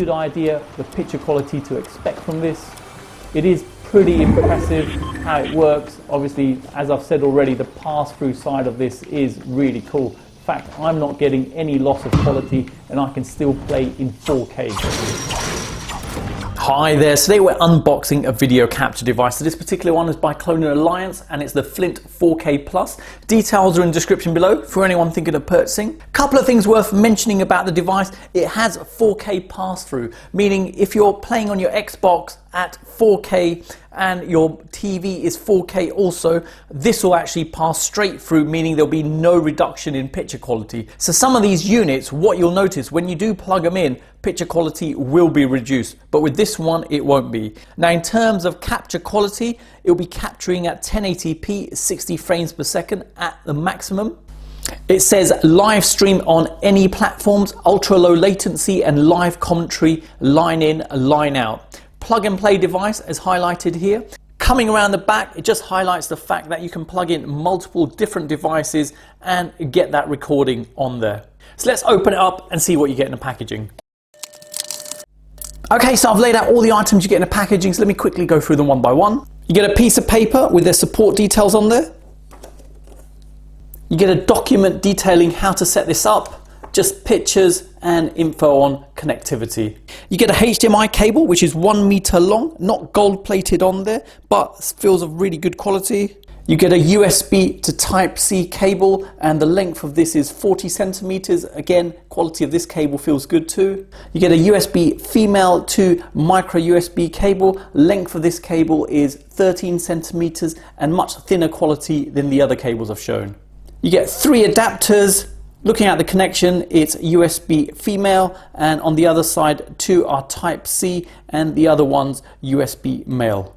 good idea the picture quality to expect from this. It is pretty impressive how it works. Obviously, as I've said already, the pass-through side of this is really cool. In fact, I'm not getting any loss of quality and I can still play in 4K. Hi there, today we're unboxing a video capture device. So this particular one is by ClonerAlliance and it's the Flint 4K Plus. Details are in the description below for anyone thinking of purchasing. Couple of things worth mentioning about the device. It has 4K pass-through, meaning if you're playing on your Xbox at 4K and your TV is 4K also, this will actually pass straight through, meaning there'll be no reduction in picture quality. So some of these units, what you'll notice when you do plug them in, picture quality will be reduced, but with this one it won't be. Now in terms of capture quality, it'll be capturing at 1080p 60 frames per second at the maximum. It says live stream on any platforms, ultra low latency and live commentary, line in, line out. Plug and play device as highlighted here. Coming around the back, it just highlights the fact that you can plug in multiple different devices and get that recording on there. So let's open it up and see what you get in the packaging. Okay, so I've laid out all the items you get in the packaging, so let me quickly go through them one by one. You get a piece of paper with their support details on there. You get a document detailing how to set this up, just pictures and info on connectivity. You get a HDMI cable, which is 1 meter long, not gold plated on there, but feels of really good quality. You get a USB to Type-C cable, and the length of this is 40 centimeters. Again, quality of this cable feels good too. You get a USB female to micro USB cable. Length of this cable is 13 centimeters and much thinner quality than the other cables I've shown. You get 3 adapters. Looking at the connection, it's USB female, and on the other side 2 are Type-C and the other one's USB male.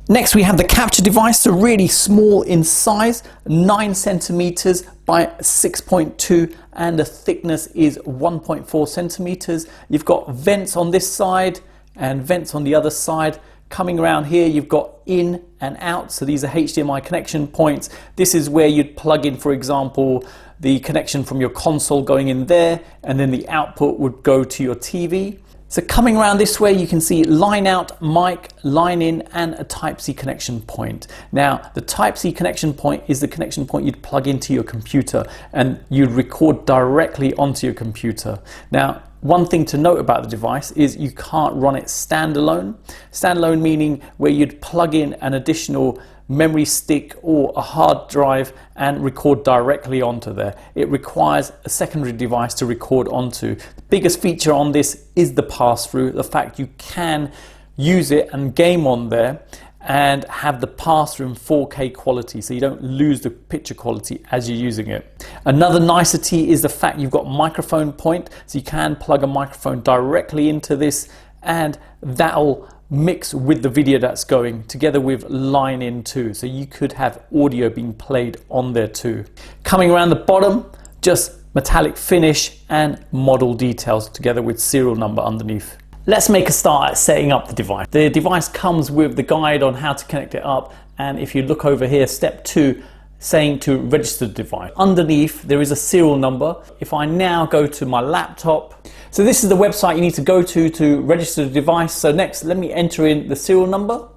Next we have the capture device, so really small in size, 9 centimeters by 6.2 and the thickness is 1.4 centimeters. You've got vents on this side and vents on the other side. Coming around here you've got in and out, so these are HDMI connection points. This is where you'd plug in, for example, the connection from your console going in there, and then the output would go to your TV. So coming around this way, you can see line out, mic, line in, and a Type-C connection point. Now, the Type-C connection point is the connection point you'd plug into your computer and you'd record directly onto your computer. Now, one thing to note about the device is you can't run it standalone. Standalone meaning where you'd plug in an additional memory stick or a hard drive and record directly onto there. It requires a secondary device to record onto. The biggest feature on this is the pass-through, the fact you can use it and game on there and have the pass-through in 4K quality, so you don't lose the picture quality as you're using it. Another nicety is the fact you've got microphone point, so you can plug a microphone directly into this and that'll mix with the video that's going together with line in too, so you could have audio being played on there too. Coming around the bottom, just metallic finish and model details together with serial number underneath. Let's make a start at setting up the device. The device comes with the guide on how to connect it up, and if you look over here, step 2 saying to register the device. Underneath there is a serial number. If I now go to my laptop, so this is the website you need to go to register the device. So next, let me enter in the serial number.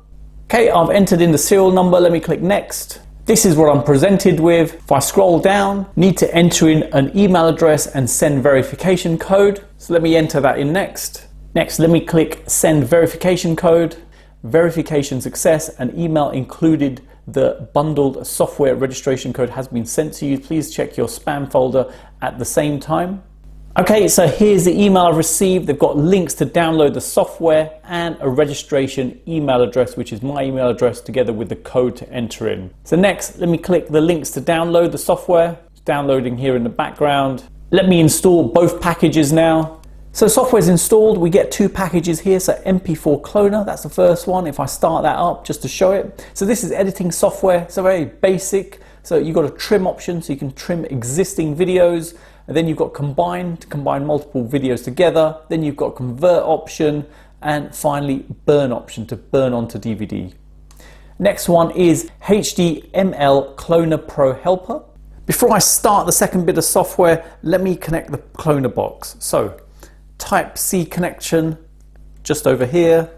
Okay, I've entered in the serial number. Let me click next. This is what I'm presented with. If I scroll down, need to enter in an email address and send verification code. So let me enter that in next. Next, let me click send verification code. Verification success, an email included the bundled software registration code has been sent to you. Please check your spam folder at the same time. Okay, so here's the email I've received. They've got links to download the software and a registration email address, which is my email address, together with the code to enter in. So next, let me click the links to download the software. It's downloading here in the background. Let me install both packages now. So software is installed. We get 2 packages here. So MP4 Cloner, that's the first one. If I start that up just to show it. So this is editing software. It's very basic. So you've got a trim option, so you can trim existing videos. And then you've got combine, to combine multiple videos together. Then you've got convert option, and finally burn option to burn onto DVD. Next one is HDML Cloner Pro Helper. Before I start the second bit of software, let me connect the Cloner box. So Type-C connection just over here,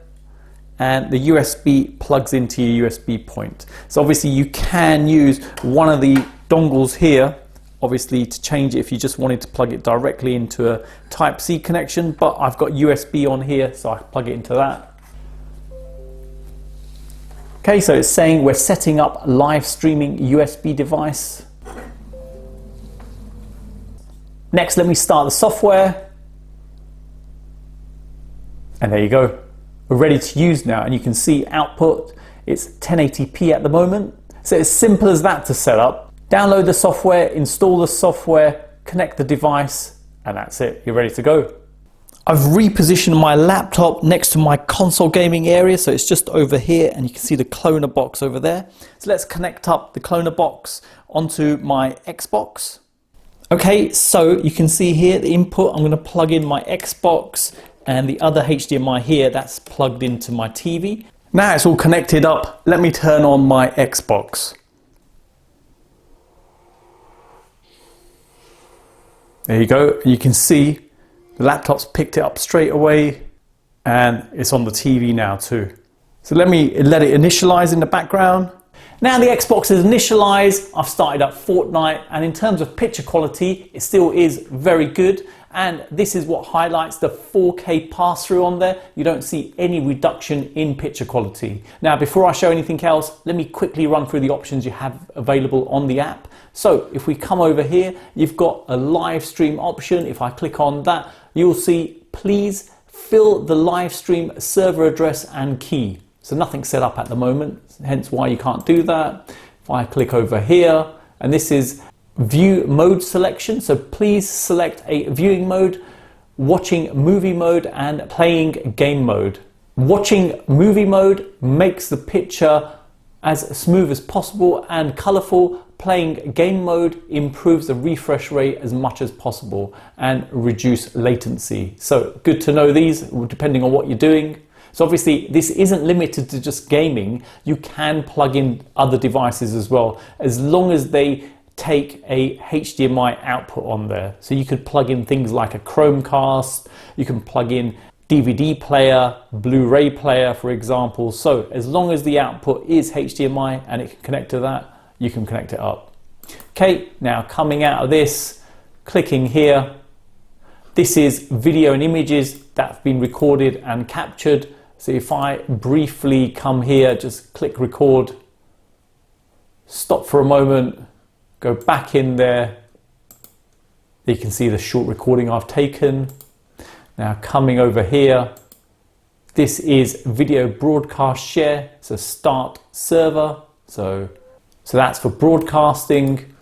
and the USB plugs into your USB point. So obviously you can use one of the dongles here, obviously, to change it if you just wanted to plug it directly into a Type-C connection, but I've got USB on here, so I can plug it into that. Okay, so it's saying we're setting up live streaming USB device. Next, let me start the software. And there you go. We're ready to use now, and you can see output, it's 1080p at the moment. So it's simple as that to set up. Download the software, install the software, connect the device, and that's it. You're ready to go. I've repositioned my laptop next to my console gaming area, so it's just over here, and you can see the cloner box over there. So let's connect up the cloner box onto my Xbox. Okay, so you can see here the input. I'm going to plug in my Xbox, and the other HDMI here, that's plugged into my TV. Now it's all connected up. Let me turn on my Xbox. There you go. You can see the laptop's picked it up straight away, and it's on the TV now too. So let it initialize in the background. Now the Xbox is initialized, I've started up Fortnite, and in terms of picture quality, it still is very good. And this is what highlights the 4K pass-through on there. You don't see any reduction in picture quality. Now, before I show anything else, let me quickly run through the options you have available on the app. So if we come over here, you've got a live stream option. If I click on that, you'll see, please fill the live stream server address and key. So nothing's set up at the moment, hence why you can't do that. If I click over here, and this is view mode selection, so please select a viewing mode, watching movie mode, and playing game mode. Watching movie mode makes the picture as smooth as possible and colorful. Playing game mode improves the refresh rate as much as possible and reduce latency. So good to know these depending on what you're doing. So obviously this isn't limited to just gaming. You can plug in other devices as well, as long as they take a HDMI output on there. So you could plug in things like a Chromecast, you can plug in DVD player, Blu-ray player, for example. So as long as the output is HDMI and it can connect to that, you can connect it up. Okay, now coming out of this, clicking here, this is video and images that have been recorded and captured. So if I briefly come here, just click record, stop for a moment, go back in there, you can see the short recording I've taken. Now coming over here, this is video broadcast share, so start server, so that's for broadcasting.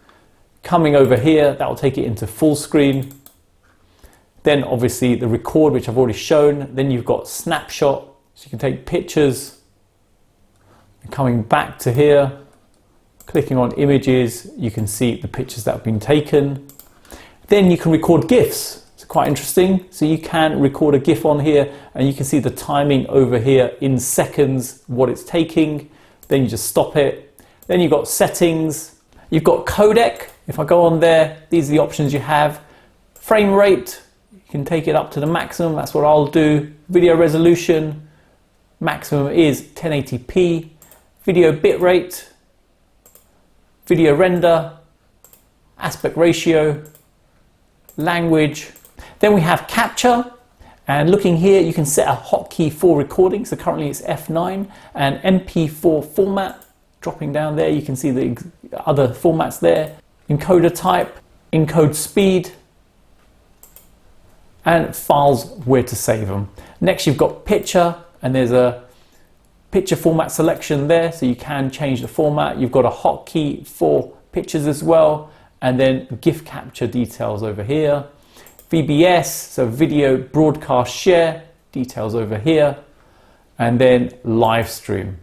Coming over here, that will take it into full screen. Then obviously the record, which I've already shown. Then you've got snapshot, so you can take pictures. And coming back to here, clicking on images, you can see the pictures that have been taken. Then you can record GIFs. It's quite interesting. So you can record a GIF on here, and you can see the timing over here in seconds, what it's taking. Then you just stop it. Then you've got settings. You've got codec. If I go on there, these are the options you have. Frame rate, you can take it up to the maximum. That's what I'll do. Video resolution, maximum is 1080p. Video bitrate, video render, aspect ratio, language. Then we have capture, and looking here you can set a hotkey for recording. So currently it's F9, and MP4 format. Dropping down there you can see the other formats there. Encoder type, encode speed, and files where to save them. Next you've got picture, and there's a picture format selection there, so you can change the format. You've got a hotkey for pictures as well, and then GIF capture details over here. VBS, so video broadcast share, details over here, and then live stream.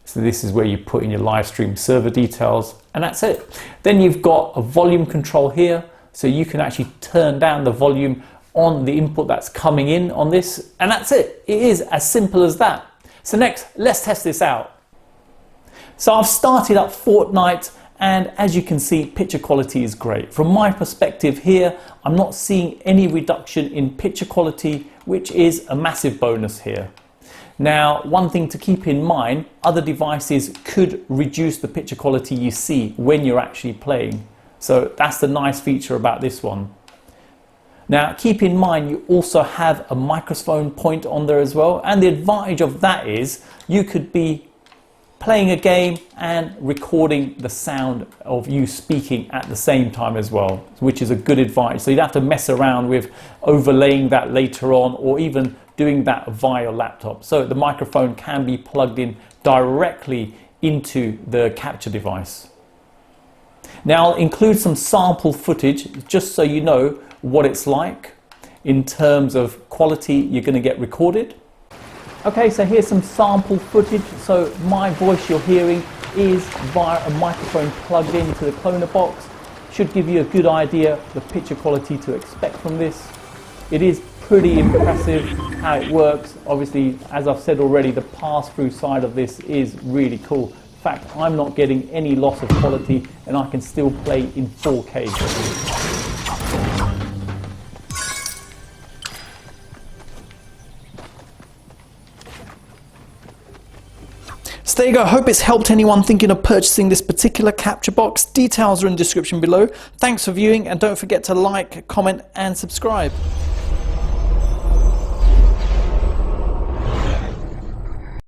So this is where you put in your live stream server details, and that's it. Then you've got a volume control here, so you can actually turn down the volume on the input that's coming in on this, and that's it. It is as simple as that. So next, let's test this out. So I've started up Fortnite, And as you can see, picture quality is great. From my perspective here, I'm not seeing any reduction in picture quality, which is a massive bonus here. Now, one thing to keep in mind, other devices could reduce the picture quality you see when you're actually playing. So that's the nice feature about this one. Now, keep in mind, you also have a microphone point on there as well. And the advantage of that is you could be playing a game and recording the sound of you speaking at the same time as well, which is a good advantage. So you don't have to mess around with overlaying that later on or even doing that via your laptop. So the microphone can be plugged in directly into the capture device. Now I'll include some sample footage just so you know what it's like in terms of quality you're going to get recorded. Okay, so here's some sample footage. So my voice you're hearing is via a microphone plugged into the cloner box. Should give you a good idea of the picture quality to expect from this. It is pretty impressive how it works. Obviously, as I've said already, the pass-through side of this is really cool. In fact, I'm not getting any loss of quality and I can still play in 4K. So there you go. Hope it's helped anyone thinking of purchasing this particular capture box. Details are in the description below. Thanks for viewing and don't forget to like, comment and subscribe.